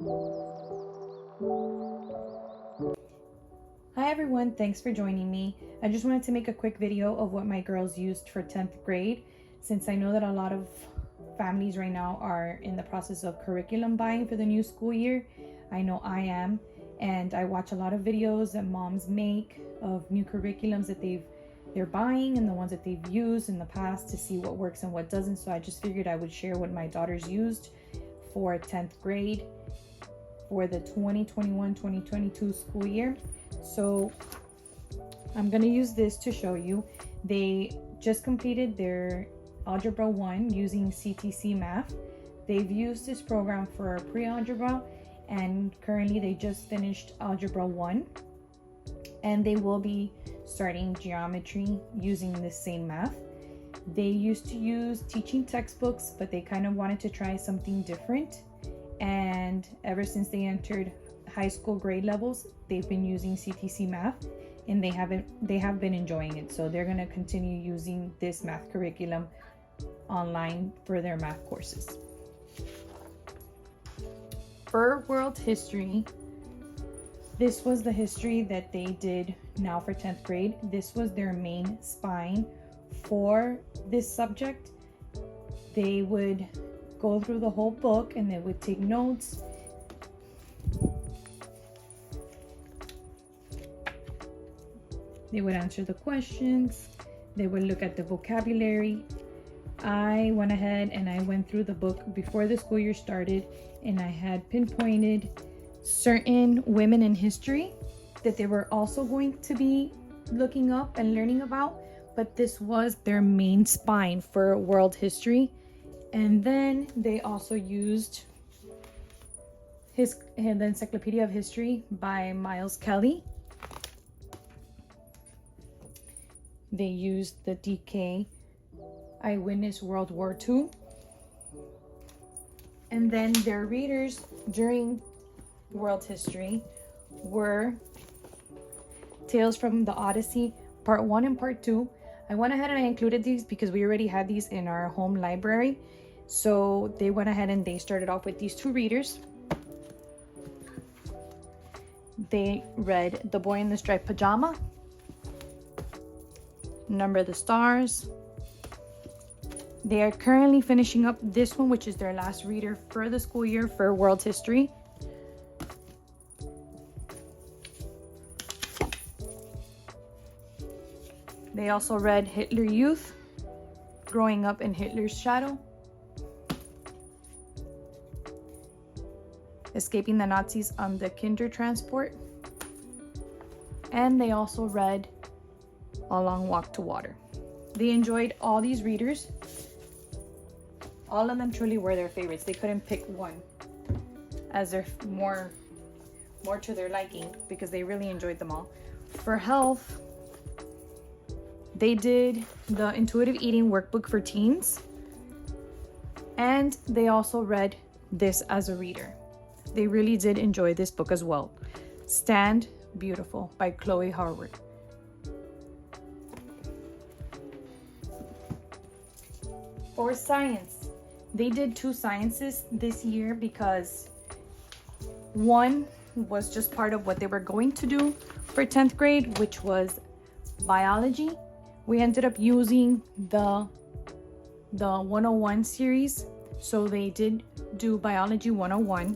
Hi everyone, thanks for joining me. I just wanted to make a quick video of what my girls used for 10th grade, since I know that a lot of families right now are in the process of curriculum buying for the new school year. I know I am, and I watch a lot of videos that moms make of new curriculums that they're buying and the ones that they've used in the past to see what works and what doesn't. So I just figured I would share what my daughters used for 10th grade for the 2021-2022 school year. So I'm going to use this to show you. They just completed their Algebra 1 using CTC Math. They've used this program for pre-algebra, and currently they just finished Algebra 1, and they will be starting geometry using this same math. They used to use teaching textbooks, but they kind of wanted to try something different, and ever since they entered high school grade levels, they've been using CTC Math, and they have been enjoying it. So they're going to continue using this math curriculum online for their math courses. For world history, this was the history that they did now for 10th grade. This was their main spine for this subject. They would go through the whole book and they would take notes. They would answer the questions. They would look at the vocabulary. I went ahead and I went through the book before the school year started, and I had pinpointed certain women in history that they were also going to be looking up and learning about, but this was their main spine for world history. And then they also used the Encyclopedia of History by Miles Kelly. They used the DK Eyewitness World War II. And then their readers during world history were Tales from the Odyssey, Part 1 and Part 2. I went ahead and I included these because we already had these in our home library. So they went ahead and they started off with these two readers. They read The Boy in the Striped Pajama, Number of the Stars. They are currently finishing up this one, which is their last reader for the school year for world history. They also read Hitler Youth, Growing Up in Hitler's Shadow, Escaping the Nazis on the Kindertransport, and they also read A Long Walk to Water. They enjoyed all these readers. All of them truly were their favorites. They couldn't pick one as their more to their liking because they really enjoyed them all. For health, they did the Intuitive Eating Workbook for Teens, and they also read this as a reader. They really did enjoy this book as well. Stand Beautiful by Chloe Harwood. For science, they did two sciences this year because one was just part of what they were going to do for 10th grade, which was biology. We ended up using the 101 series, so they did do Biology 101.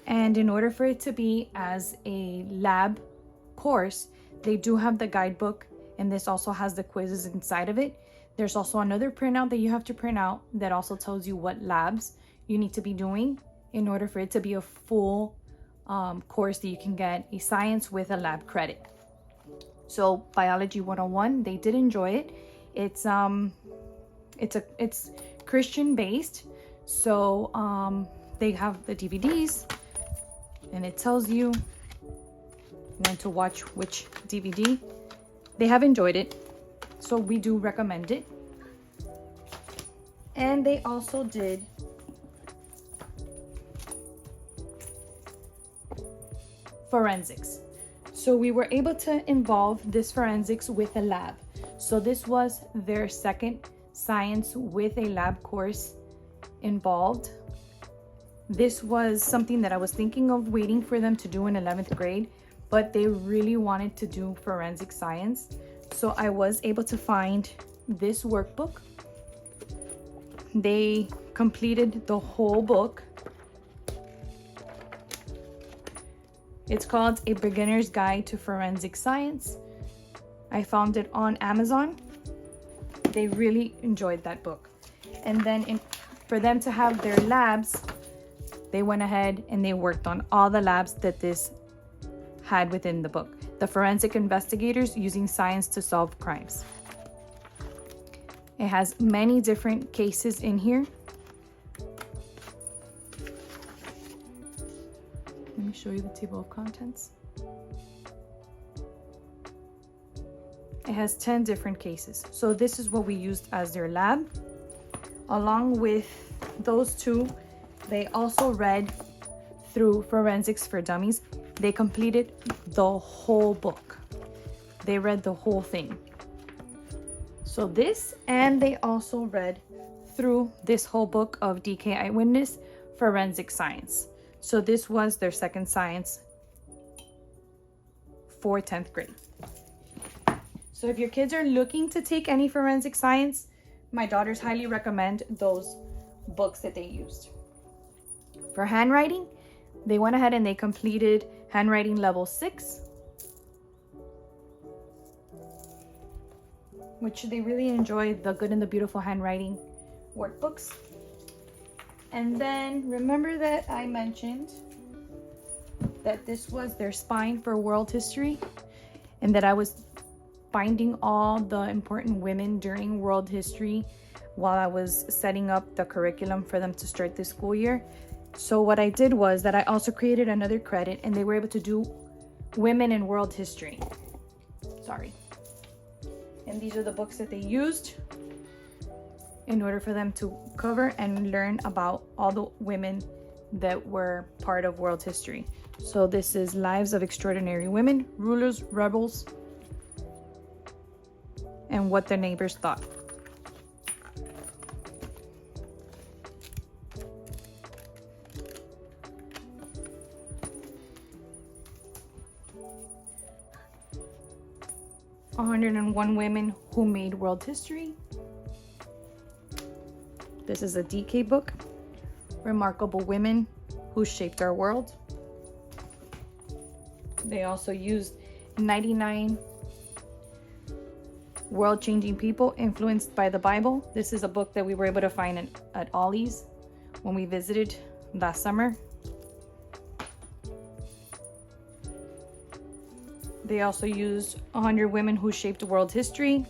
And in order for it to be as a lab course, they do have the guidebook, and this also has the quizzes inside of it. There's also another printout that you have to print out that also tells you what labs you need to be doing in order for it to be a full course that you can get a science with a lab credit. So Biology 101, they did enjoy it. It's Christian based, so they have the DVDs, and it tells you when to watch which DVD. They have enjoyed it, so we do recommend it. And they also did forensics. So we were able to involve this forensics with a lab. So this was their second science with a lab course involved. This was something that I was thinking of waiting for them to do in 11th grade, but they really wanted to do forensic science. So I was able to find this workbook. They completed the whole book. It's called A Beginner's Guide to Forensic Science. I found it on Amazon. They really enjoyed that book. And then for them to have their labs, they went ahead and they worked on all the labs that this had within the book. The forensic investigators using science to solve crimes. It has many different cases in here. Let me show you the table of contents. It has 10 different cases. So this is what we used as their lab. Along with those two, they also read through Forensics for Dummies. They completed the whole book. They read the whole thing. So this, and they also read through this whole book of DK Eyewitness Forensic Science. So this was their second science for 10th grade. So if your kids are looking to take any forensic science, my daughters highly recommend those books that they used. For handwriting, they went ahead and they completed handwriting level 6, which they really enjoyed, the Good and the Beautiful handwriting workbooks. And then remember that I mentioned that this was their spine for world history, and that I was finding all the important women during world history while I was setting up the curriculum for them to start this school year. So what I did was that I also created another credit, and they were able to do women in world history. Sorry. And these are the books that they used in order for them to cover and learn about all the women that were part of world history. So this is Lives of Extraordinary Women, Rulers, Rebels, and What Their Neighbors Thought. "101 Women Who Made World History." This is a DK book. "Remarkable Women Who Shaped Our World." They also used 99 world-changing people influenced by the Bible. This is a book that we were able to find at Ollie's when we visited last summer. They also used 100 Women Who Shaped World History.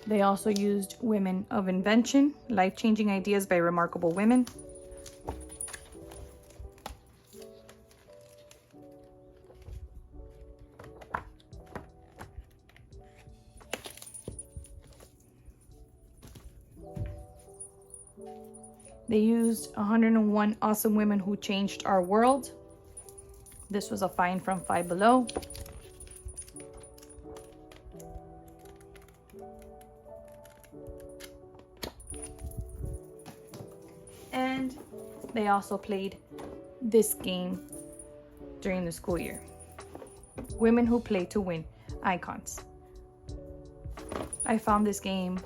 They also used Women of Invention, Life-Changing Ideas by Remarkable Women. They used 101 Awesome Women Who Changed Our World. This was a find from Five Below. And they also played this game during the school year. Women Who Play to Win, Icons. I found this game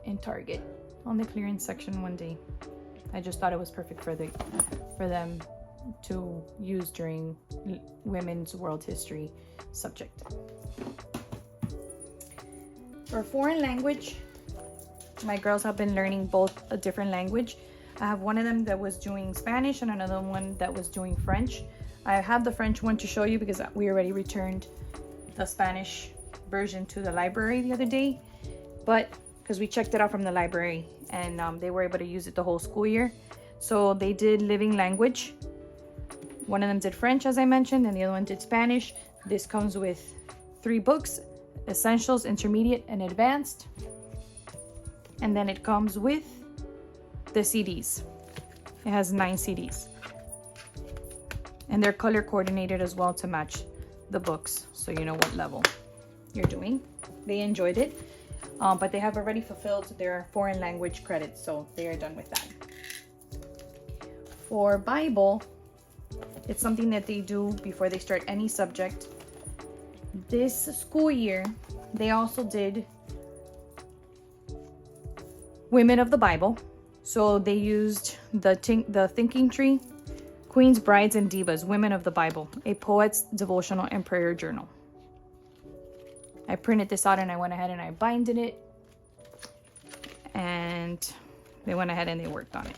in Target on the clearance section one day. I just thought it was perfect for them to use during women's world history subject. For foreign language, my girls have been learning both a different language. I have one of them that was doing Spanish and another one that was doing French. I have the French one to show you because we already returned the Spanish version to the library the other day, but because we checked it out from the library, and they were able to use it the whole school year. So they did living language. One of them did French, as I mentioned, and the other one did Spanish. This comes with 3 books: Essentials, Intermediate, and Advanced. And then it comes with the CDs. It has 9 CDs. And they're color coordinated as well to match the books, so you know what level. you're doing. They enjoyed it, but they have already fulfilled their foreign language credits, so they are done with that. For Bible, it's something that they do before they start any subject. This school year, they also did Women of the Bible. So they used the Thinking Tree, Queens, Brides, and Divas, Women of the Bible, a poet's devotional and prayer journal. I printed this out and I went ahead and I binded it. And they went ahead and they worked on it.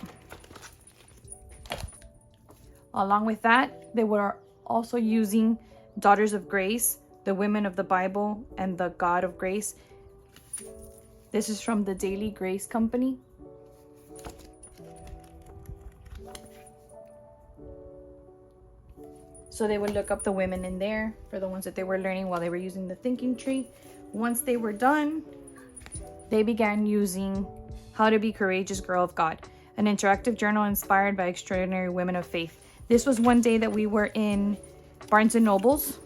Along with that, they were also using Daughters of Grace, the Women of the Bible, and the God of Grace. This is from the Daily Grace Company. So they would look up the women in there for the ones that they were learning while they were using the Thinking Tree. Once they were done, they began using How to Be Courageous Girl of God, an interactive journal inspired by extraordinary women of faith. This was one day that we were in Barnes & Noble's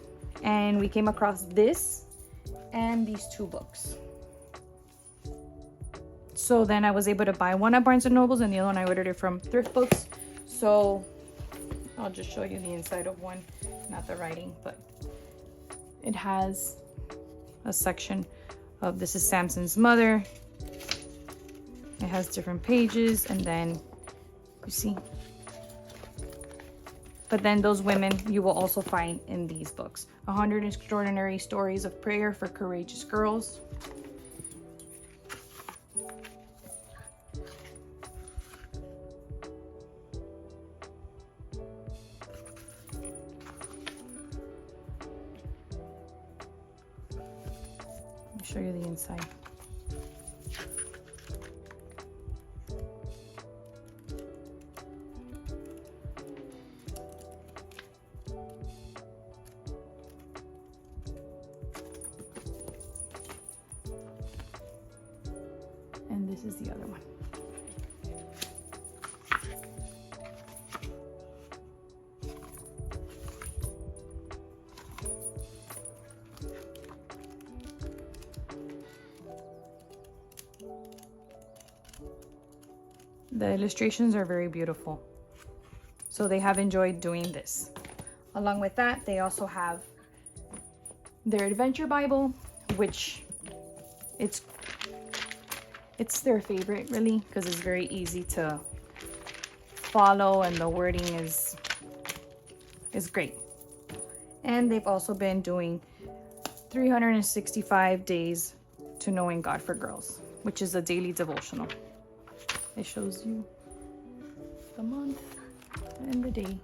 and we came across this and these two books. So then I was able to buy one at Barnes & Noble's and the other one I ordered it from ThriftBooks. So I'll just show you the inside of one, not the writing, but it has a section of this is Samson's mother. It has different pages and then you see. But then those women you will also find in these books. 100 Extraordinary Stories of Prayer for Courageous Girls. Let me show you the inside. And this is the other one. The illustrations are very beautiful. So they have enjoyed doing this. Along with that, they also have their Adventure Bible, which it's their favorite really because it's very easy to follow and the wording is great. And they've also been doing 365 Days to Knowing God for Girls, which is a daily devotional. It shows you the month and the day,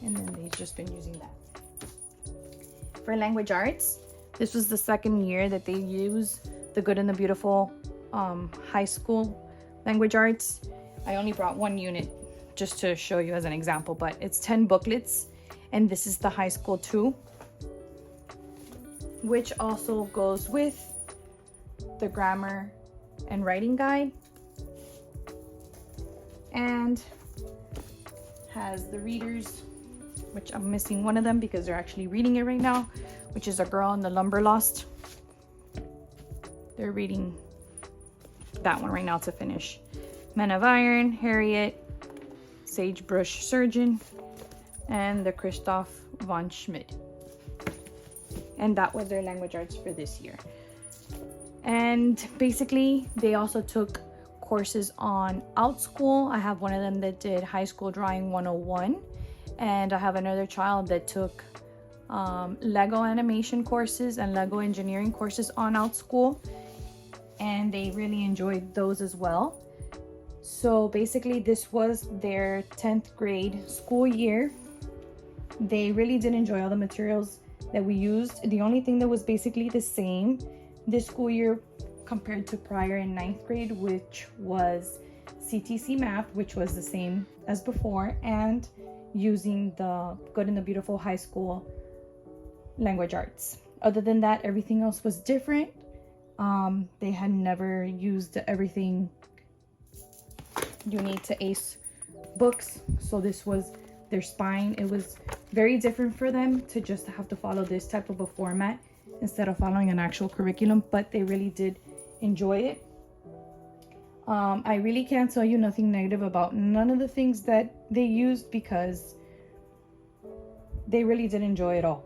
and then they've just been using that. For language arts, this was the second year that they used the Good and the Beautiful high school language arts. I only brought one unit just to show you as an example, but it's 10 booklets, and this is the high school 2, which also goes with the grammar and writing guide, and has the readers, which I'm missing one of them because they're actually reading it right now, which is A Girl in the Lumberlost. They're reading that one right now to finish. Men of Iron, Harriet, Sagebrush Surgeon, and the Christoph von Schmidt. And that was their language arts for this year. And basically, they also took courses on OutSchool. I have one of them that did High School Drawing 101, and I have another child that took Lego animation courses and Lego engineering courses on OutSchool, and they really enjoyed those as well. So basically, this was their 10th grade school year. They really did enjoy all the materials that we used. The only thing that was basically the same this school year compared to prior in 9th grade, which was CTC Math, which was the same as before, and using the Good and the Beautiful high school language arts. Other than that, everything else was different. They had never used everything you need to ace books, so this was their spine. It was very different for them to just have to follow this type of a format instead of following an actual curriculum, but they really did enjoy it. I really can't tell you nothing negative about none of the things that they used because they really did enjoy it all.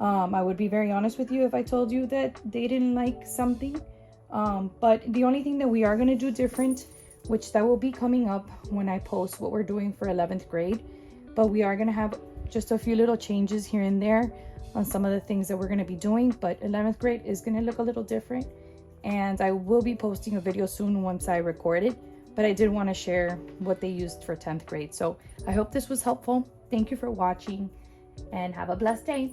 I would be very honest with you if I told you that they didn't like something. But the only thing that we are going to do different, which that will be coming up when I post what we're doing for 11th grade, but we are going to have just a few little changes here and there on some of the things that we're going to be doing. But 11th grade is going to look a little different, and I will be posting a video soon once I record it, but I did want to share what they used for 10th grade. So I hope this was helpful. Thank you for watching and have a blessed day.